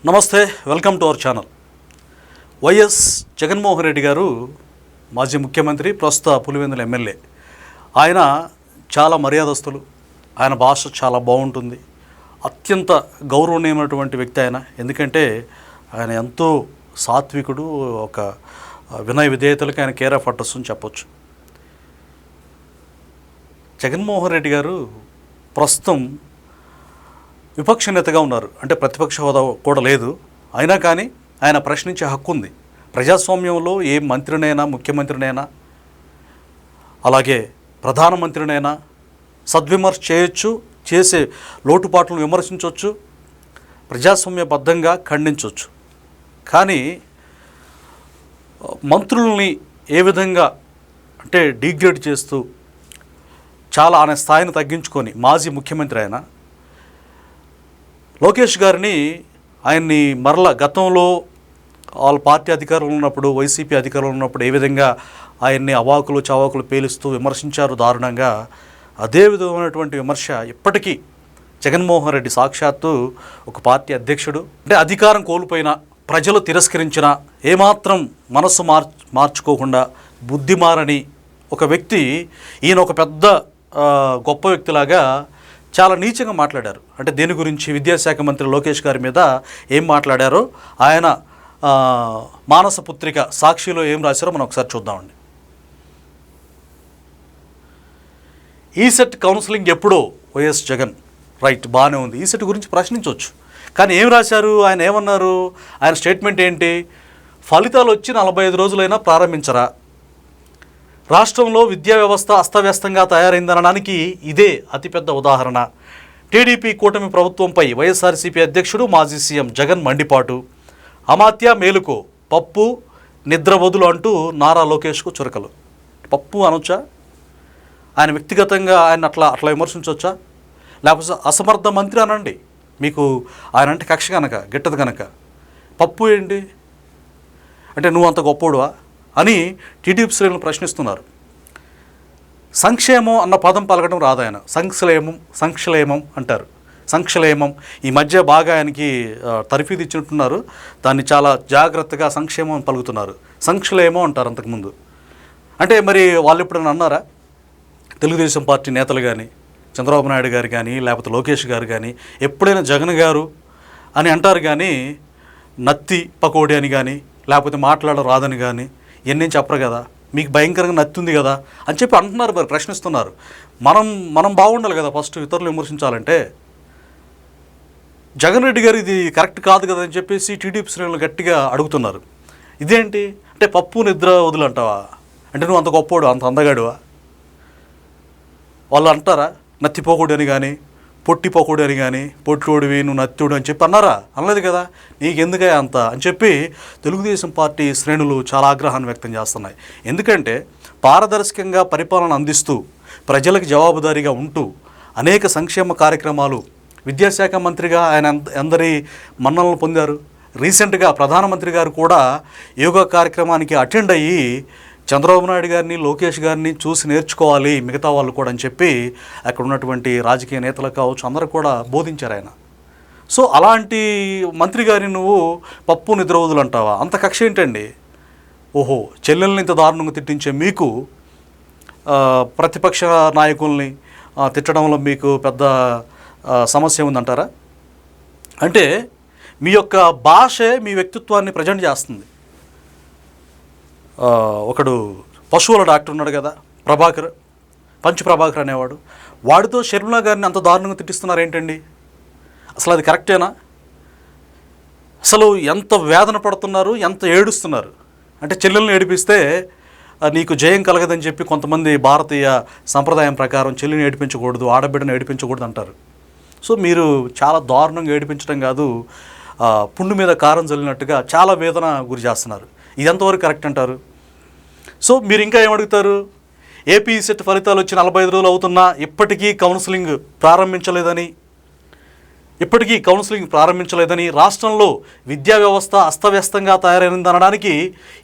నమస్తే, welcome to our channel. YS Jaganmohan Reddy గారు మాజీ ముఖ్యమంత్రి, ప్రస్తుత పులివెందుల ఎమ్మెల్యే. ఆయన చాలా మర్యాదస్తులు, ఆయన భాష చాలా బాగుంటుంది, అత్యంత గౌరవనీయమైనటువంటి వ్యక్తి ఆయన. ఎందుకంటే ఆయన ఎంతో సాత్వికుడు, ఒక వినయ విధేయతలకు ఆయన కేర్ ఆఫ్ అడ్రస్ అని చెప్పొచ్చు. జగన్మోహన్ రెడ్డి గారు ప్రస్తుతం విపక్ష నేతగా ఉన్నారు, అంటే ప్రతిపక్ష హోదా కూడా లేదు. అయినా కానీ ఆయన ప్రశ్నించే హక్కు ఉంది. ప్రజాస్వామ్యంలో ఏ మంత్రినైనా, ముఖ్యమంత్రినైనా, అలాగే ప్రధానమంత్రినైనా సద్విమర్శ చేయొచ్చు, చేసే లోటుపాట్లను విమర్శించవచ్చు, ప్రజాస్వామ్యబద్ధంగా ఖండించవచ్చు. కానీ మంత్రుల్ని ఏ విధంగా అంటే డిగ్రేడ్ చేస్తూ చాలా ఆయన స్థాయిని తగ్గించుకొని, మాజీ ముఖ్యమంత్రి ఆయన లోకేష్ గారిని, ఆయన్ని మరల గతంలో వాళ్ళ పార్టీ అధికారంలో ఉన్నప్పుడు, వైసీపీ అధికారంలో ఉన్నప్పుడు ఏ విధంగా ఆయన్ని అవాకులు చవాకులు పేలుస్తూ విమర్శించారు దారుణంగా, అదే విధమైనటువంటి విమర్శ ఇప్పటికీ జగన్మోహన్ రెడ్డి సాక్షాత్తు ఒక పార్టీ అధ్యక్షుడు, అంటే అధికారం కోల్పోయినా, ప్రజలు తిరస్కరించినా ఏమాత్రం మనస్సు మార్చుకోకుండా బుద్ధి మారని ఒక వ్యక్తి, ఈయన ఒక పెద్ద గొప్ప వ్యక్తిలాగా చాలా నీచంగా మాట్లాడారు. అంటే దేని గురించి? విద్యాశాఖ మంత్రి లోకేష్ గారి మీద ఏం మాట్లాడారో ఆయన మానస పుత్రిక సాక్షిలో ఏం రాశారో మనం ఒకసారి చూద్దామండి. ఈసెట్ కౌన్సిలింగ్ ఎప్పుడో వైఎస్ జగన్, రైట్, బాగానే ఉంది. ఈసెట్ గురించి ప్రశ్నించవచ్చు, కానీ ఏం రాశారు, ఆయన ఏమన్నారు, ఆయన స్టేట్మెంట్ ఏంటి? ఫలితాలు వచ్చి 45 రోజులైనా ప్రారంభించరా? రాష్ట్రంలో విద్యా వ్యవస్థ అస్తవ్యస్తంగా తయారైందనడానికి ఇదే అతిపెద్ద ఉదాహరణ. టీడీపీ కూటమి ప్రభుత్వంపై వైఎస్ఆర్సీపీ అధ్యక్షుడు మాజీ సీఎం జగన్ మండిపాటు. అమాత్య మేలుకో, పప్పు నిద్ర వదులు అంటూ నారా లోకేష్కు చురకలు. పప్పు అనొచ్చా? ఆయన వ్యక్తిగతంగా ఆయన అట్లా విమర్శించవచ్చా? లేకపోతే అసమర్థ మంత్రి అనండి, మీకు ఆయన అంటే కక్ష కనుక, గిట్టదు కనుక. పప్పు ఏంటి అంటే నువ్వు అంత గొప్పోడువా అని టీడీపీ శ్రేణులు ప్రశ్నిస్తున్నారు. సంక్షేమం అన్న పదం పలకడం రాదు ఆయన, సంక్షేమం అంటారు. సంక్షేమం ఈ మధ్య బాగా ఆయనకి తర్ఫీదు ఇచ్చినట్టున్నారు, దాన్ని చాలా జాగ్రత్తగా సంక్షేమం పలుకుతున్నారు. సంక్షేమం అంటారు అంతకుముందు. అంటే మరి వాళ్ళు ఎప్పుడైనా అన్నారా? తెలుగుదేశం పార్టీ నేతలు కానీ, చంద్రబాబు నాయుడు గారు కానీ, లేకపోతే లోకేష్ గారు కానీ ఎప్పుడైనా జగన్ గారు అని అంటారు, కానీ నత్తి పకోడి అని కానీ, లేకపోతే మాట్లాడరాదని కానీ ఎన్నేం చెప్పరు కదా, మీకు భయంకరంగా నత్తి ఉంది కదా అని చెప్పి అంటున్నారు, మరి ప్రశ్నిస్తున్నారు. మనం బాగుండాలి కదా ఫస్ట్, ఇతరులు విమర్శించాలంటే. జగన్ రెడ్డి గారు ఇది కరెక్ట్ కాదు కదా అని చెప్పేసి టీడీపీ శ్రేణులు గట్టిగా అడుగుతున్నారు. ఇదేంటి అంటే పప్పు నిద్ర వదులు అంటావా? అంటే నువ్వు అంత గొప్పోడు, అంత అందగాడువా? వాళ్ళు అంటారా నత్తిపోకూడదు అని కానీ, పొట్టిపోకూడదు అని కానీ, పొట్టోడివి నువ్వు నత్తుడు అని చెప్పి అన్నారా? అనలేదు కదా. నీకెందుకే అంత అని చెప్పి తెలుగుదేశం పార్టీ శ్రేణులు చాలా ఆగ్రహాన్ని వ్యక్తం చేస్తున్నాయి. ఎందుకంటే పారదర్శకంగా పరిపాలన అందిస్తూ, ప్రజలకు జవాబుదారీగా ఉంటూ అనేక సంక్షేమ కార్యక్రమాలు, విద్యాశాఖ మంత్రిగా ఆయన అందరి మన్ననలు పొందారు. రీసెంట్గా ప్రధానమంత్రి గారు కూడా యోగా కార్యక్రమానికి అటెండ్ అయ్యి చంద్రబాబు నాయుడు గారిని, లోకేష్ గారిని చూసి నేర్చుకోవాలి మిగతా వాళ్ళు కూడా అని చెప్పి అక్కడ ఉన్నటువంటి రాజకీయ నేతలకు కావచ్చు అందరూ కూడా బోధించారు ఆయన. సో అలాంటి మంత్రి గారిని నువ్వు పప్పు నిద్ర వదులు అంటావా? అంత కక్ష ఏంటండి? ఓహో, చెల్లెల్ని ఇంత దారుణంగా తిట్టించే మీకు ప్రతిపక్ష నాయకుల్ని తిట్టడంలో మీకు పెద్ద సమస్య ఉందంటారా? అంటే మీ యొక్క భాషే మీ వ్యక్తిత్వాన్ని ప్రజెంట్ చేస్తుంది. ఒకడు పశువుల డాక్టర్ ఉన్నాడు కదా, పంచు ప్రభాకర్ అనేవాడు, వాడితో షర్మిలా గారిని అంత దారుణంగా తిట్టిస్తున్నారు ఏంటండి? అసలు అది కరెక్టేనా? అసలు ఎంత వేదన పడుతున్నారు, ఎంత ఏడుస్తున్నారు. అంటే చెల్లెల్ని ఏడిపిస్తే నీకు జయం కలగదని చెప్పి కొంతమంది భారతీయ సంప్రదాయం ప్రకారం చెల్లిని ఏడిపించకూడదు, ఆడబిడ్డను ఏడిపించకూడదు అంటారు. సో మీరు చాలా దారుణంగా ఏడిపించడం కాదు, పుండు మీద కారం చల్లినట్టుగా చాలా వేదన గురి చేస్తున్నారు. ఇది ఎంతవరకు కరెక్ట్ అంటారు? సో మీరు ఇంకా ఏమడుగుతారు? ఏపీ సెట్ ఫలితాలు వచ్చి 45 రోజులు అవుతున్నా ఇప్పటికీ కౌన్సిలింగ్ ప్రారంభించలేదని, రాష్ట్రంలో విద్యా వ్యవస్థ అస్తవ్యస్తంగా తయారైందనడానికి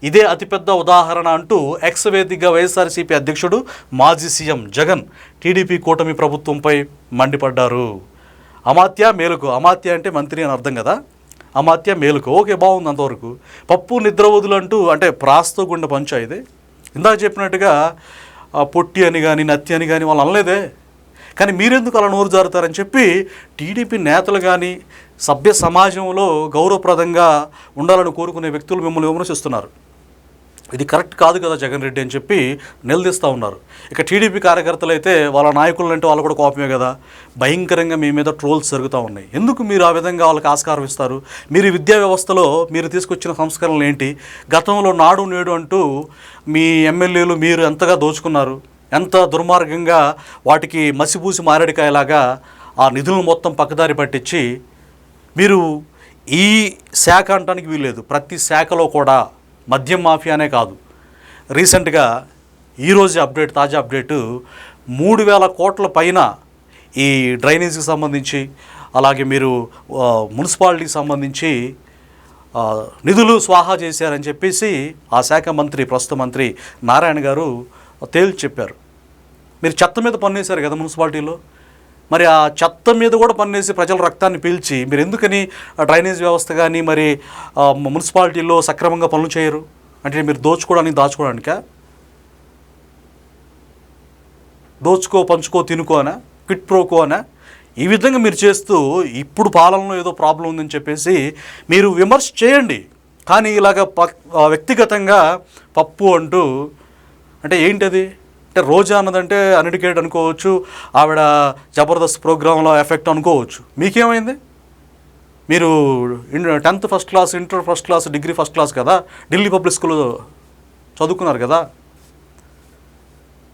ఇదే అతిపెద్ద ఉదాహరణ అంటూ ఎక్స్ వేదికగా వైఎస్ఆర్సీపీ అధ్యక్షుడు మాజీ సీఎం జగన్ టీడీపీ కూటమి ప్రభుత్వంపై మండిపడ్డారు. అమాత్య మేలుకు, అమాత్య అంటే మంత్రి అని అర్థం కదా, అమాత్య మేలుకో, ఓకే బాగుంది అంతవరకు. పప్పు నిద్ర వదులు అంటూ అంటే ప్రాస్తో గుండె పంచా ఇది. ఇందాక చెప్పినట్టుగా పొట్టి అని కానీ నత్తి అని కానీ వాళ్ళు అనలేదే. కానీ మీరెందుకు అలా నోరు జారుతారని చెప్పి టీడీపీ నేతలు కానీ సభ్య సమాజంలో గౌరవప్రదంగా ఉండాలని కోరుకునే వ్యక్తులు మిమ్మల్ని విమర్శిస్తున్నారు. ఇది కరెక్ట్ కాదు కదా జగన్ రెడ్డి అని చెప్పి నిలదీస్తూ ఉన్నారు. ఇక టీడీపీ కార్యకర్తలు అయితే వాళ్ళ నాయకులు అంటే వాళ్ళు కూడా కోపమే కదా, భయంకరంగా మీ మీద ట్రోల్స్ జరుగుతూ ఉన్నాయి. ఎందుకు మీరు ఆ విధంగా వాళ్ళకి ఆస్కారం ఇస్తారు? మీరు విద్యా వ్యవస్థలో మీరు తీసుకొచ్చిన సంస్కరణలు ఏంటి? గతంలో నాడు నేడు అంటూ మీ ఎమ్మెల్యేలు మీరు ఎంతగా దోచుకున్నారు, ఎంత దుర్మార్గంగా వాటికి మసిపూసి మారేడికాయలాగా ఆ నిధులను మొత్తం పక్కదారి పట్టించి మీరు ఈ శాఖ అంటానికి వీల్లేదు, ప్రతి శాఖలో కూడా మద్యం మాఫియానే కాదు. రీసెంట్గా ఈరోజు అప్డేట్, తాజా అప్డేటు 3,000 కోట్ల పైన ఈ డ్రైనేజీకి సంబంధించి అలాగే మీరు మున్సిపాలిటీకి సంబంధించి నిధులు స్వాహా చేశారని చెప్పేసి ఆ శాఖ మంత్రి, ప్రస్తుత మంత్రి నారాయణ గారు తేల్చి చెప్పారు. మీరు చెత్త మీద పన్నేశారు కదా మున్సిపాలిటీలో, మరి ఆ చెత్త మీద కూడా పన్నేసి ప్రజల రక్తాన్ని పీల్చి మీరు ఎందుకని డ్రైనేజ్ వ్యవస్థ కానీ మరి మున్సిపాలిటీలో సక్రమంగా పనులు చేయరు? అంటే మీరు దాచుకోవడానికా? దోచుకో పంచుకో తినుకో అనా, క్విట్ ప్రోకో అనా? ఈ విధంగా మీరు చేస్తూ ఇప్పుడు పాలనలో ఏదో ప్రాబ్లం ఉందని చెప్పేసి మీరు విమర్శ చేయండి. కానీ ఇలాగ వ్యక్తిగతంగా పప్పు అంటూ అంటే ఏంటది? అంటే రోజా అన్నదంటే అన్ఎడ్యుకేటెడ్ అనుకోవచ్చు, ఆవిడ జబర్దస్త్ ప్రోగ్రాంలో ఎఫెక్ట్ అనుకోవచ్చు. మీకేమైంది? మీరు 10th first class, inter first class, degree first class కదా, ఢిల్లీ పబ్లిక్ స్కూల్లో చదువుకున్నారు కదా.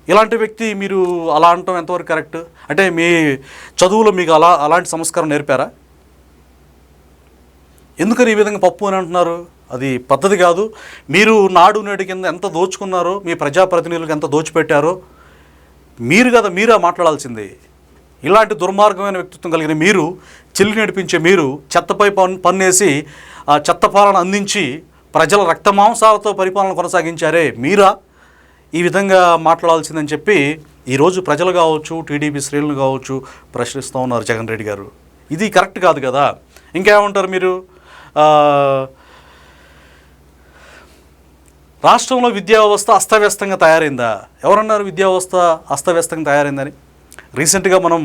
ఇలాంటి వ్యక్తి మీరు అలా అనటం ఎంతవరకు కరెక్ట్? అంటే మీ చదువులో మీకు అలాంటి సంస్కారం నేర్పారా? ఎందుకని ఈ విధంగా పప్పు అని అంటున్నారు? అది పద్ధతి కాదు. మీరు నాడు నేడు కింద ఎంత దోచుకున్నారో, మీ ప్రజాప్రతినిధులకు ఎంత దోచిపెట్టారో మీరా మాట్లాడాల్సింది. ఇలాంటి దుర్మార్గమైన వ్యక్తిత్వం కలిగిన మీరు, చెల్లి నడిపించే మీరు చెత్తపై పన్నేసి ఆ చెత్త పాలన అందించి ప్రజల రక్తమాంసాలతో పరిపాలన కొనసాగించారే, మీరా ఈ విధంగా మాట్లాడాల్సిందని చెప్పి ఈరోజు ప్రజలు కావచ్చు, టీడీపీ శ్రేణులు కావచ్చు ప్రశ్నిస్తూ ఉన్నారు జగన్ రెడ్డి గారు. ఇది కరెక్ట్ కాదు కదా. ఇంకేమంటారు మీరు? రాష్ట్రంలో విద్యా వ్యవస్థ అస్తవ్యస్తంగా తయారైందా? ఎవరన్నారు విద్యా వ్యవస్థ అస్తవ్యస్తంగా తయారైందని? రీసెంట్గా మనం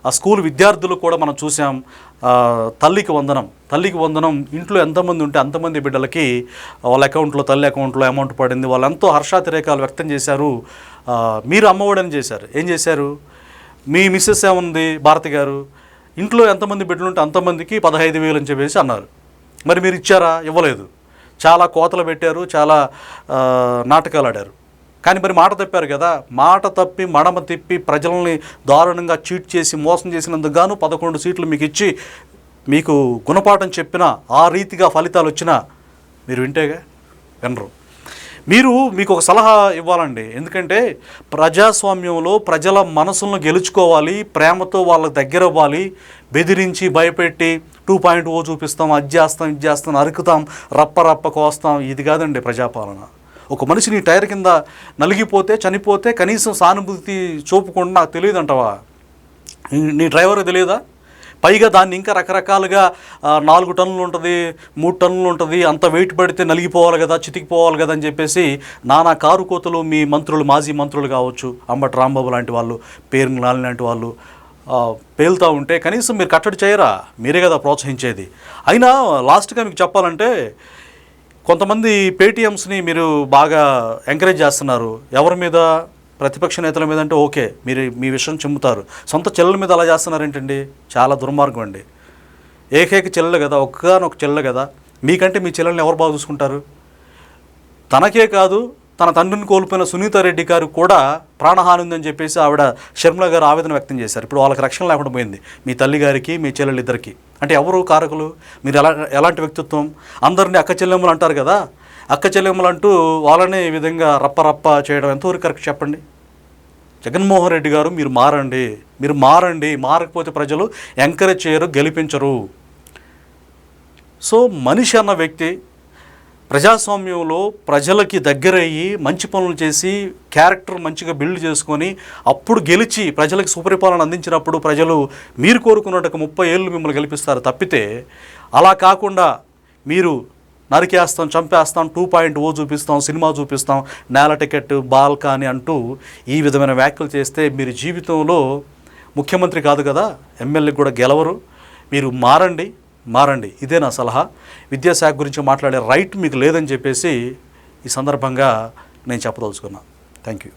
ఆ స్కూల్ విద్యార్థులు కూడా మనం చూసాం. తల్లికి వందనం ఇంట్లో ఎంతమంది ఉంటే అంతమంది బిడ్డలకి వాళ్ళ అకౌంట్లో, తల్లి అకౌంట్లో అమౌంట్ పడింది. వాళ్ళు ఎంతో హర్షాతిరేకాలు వ్యక్తం చేశారు. మీరు అమ్మఒడని చేశారు. ఏం చేశారు? మీ మిస్సెస్ ఏముంది భారతి గారు, ఇంట్లో ఎంతమంది బిడ్డలు ఉంటే అంతమందికి 15,000 అని చెప్పేసి అన్నారు. మరి మీరు ఇచ్చారా? ఇవ్వలేదు. చాలా కోతలు పెట్టారు, చాలా నాటకాలు ఆడారు. కానీ మరి మాట తప్పారు కదా. మాట తప్పి మడమ తిప్పి ప్రజల్ని దారుణంగా చీట్ చేసి మోసం చేసినందుకు గాను 11 సీట్లు మీకు ఇచ్చి మీకు గుణపాఠం చెప్పినా, ఆ రీతిగా ఫలితాలు వచ్చినా మీరు వినరు. మీకు ఒక సలహా ఇవ్వాలండి. ఎందుకంటే ప్రజాస్వామ్యంలో ప్రజల మనసులను గెలుచుకోవాలి, ప్రేమతో వాళ్ళకి దగ్గర అవ్వాలి. బెదిరించి భయపెట్టి 2.0 చూపిస్తాం, అది చేస్తాం, ఇది చేస్తాం, అరుకుతాం, రప్ప కోస్తాం, ఇది కాదండి ప్రజాపాలన. ఒక మనిషి నీ టైర్ కింద నలిగిపోతే, చనిపోతే కనీసం సానుభూతి చూపకుండా నాకు తెలియదు అంటావా? నీ డ్రైవర్కి తెలియదా? పైగా దాన్ని ఇంకా రకరకాలుగా 4 టన్నులు ఉంటుంది, 3 టన్నులు ఉంటుంది, అంత వెయిట్ పడితే నలిగిపోవాలి కదా, చితికిపోవాలి కదా అని చెప్పేసి నానా కారు కోతలు మీ మంత్రులు, మాజీ మంత్రులు కావచ్చు, అంబటి రాంబాబు లాంటి వాళ్ళు, పేరుని లాలి లాంటి వాళ్ళు పేలుతూ ఉంటే కనీసం మీరు కట్టడి చేయరా? మీరే కదా ప్రోత్సహించేది. అయినా లాస్ట్గా మీకు చెప్పాలంటే కొంతమంది పేటీఎంస్ని మీరు బాగా ఎంకరేజ్ చేస్తున్నారు. ఎవరి మీద? ప్రతిపక్ష నేతల మీద అంటే ఓకే, మీరు మీ విషయం చెమ్ముతారు. సొంత చెల్లెల మీద అలా చేస్తున్నారేంటండి? చాలా దుర్మార్గం అండి. ఏకైక చెల్లెలు కదా, ఒక్కగానొక చెల్లెలు కదా, మీకంటే మీ చెల్లెల్ని ఎవరు బాగా చూసుకుంటారు? తనకే కాదు, తన తండ్రిని కోల్పోయిన సునీతారెడ్డి గారు కూడా ప్రాణహాని ఉందని చెప్పేసి ఆవిడ షర్మిల గారు ఆవేదన వ్యక్తం చేశారు. ఇప్పుడు వాళ్ళకి రక్షణ లేకుండా పోయింది, మీ తల్లి గారికి మీ చెల్లెళ్ళిద్దరికి. అంటే ఎవరు కారకులు? మీరు ఎలాంటి వ్యక్తిత్వం? అందరినీ అక్క చెల్లెమ్మలు అంటారు కదా, అక్క చెల్లెమ్మలు అంటూ వాళ్ళనే ఈ విధంగా రప్ప చేయడం ఎంతవరకు కరెక్ట్ చెప్పండి? జగన్మోహన్ రెడ్డి గారు మీరు మారండి. మారకపోతే ప్రజలు ఎంకరేజ్ చేయరు, గెలిపించరు. సో మనిషి అన్న వ్యక్తి ప్రజాస్వామ్యంలో ప్రజలకి దగ్గరయ్యి మంచి పనులు చేసి క్యారెక్టర్ మంచిగా బిల్డ్ చేసుకొని అప్పుడు గెలిచి ప్రజలకు సుపరిపాలన అందించినప్పుడు ప్రజలు మీరు కోరుకున్నట్టుగా 30 ఏళ్ళు మిమ్మల్ని గెలిపిస్తారు. తప్పితే అలా కాకుండా మీరు నరికేస్తాం, చంపేస్తాం, 2.0 చూపిస్తాం, సినిమా చూపిస్తాం, నేల టికెట్, బాల్కనీ అంటూ ఈ విధమైన వ్యాఖ్యలు చేస్తే మీరు జీవితంలో ముఖ్యమంత్రి కాదు కదా, ఎమ్మెల్యే కూడా గెలవరు. మీరు మారండి. ఇదే నా సలహా. విద్యాశాఖ గురించి మాట్లాడే రైట్ మీకు లేదని చెప్పేసి ఈ సందర్భంగా నేను చెప్పదలుచుకున్నా. Thank you.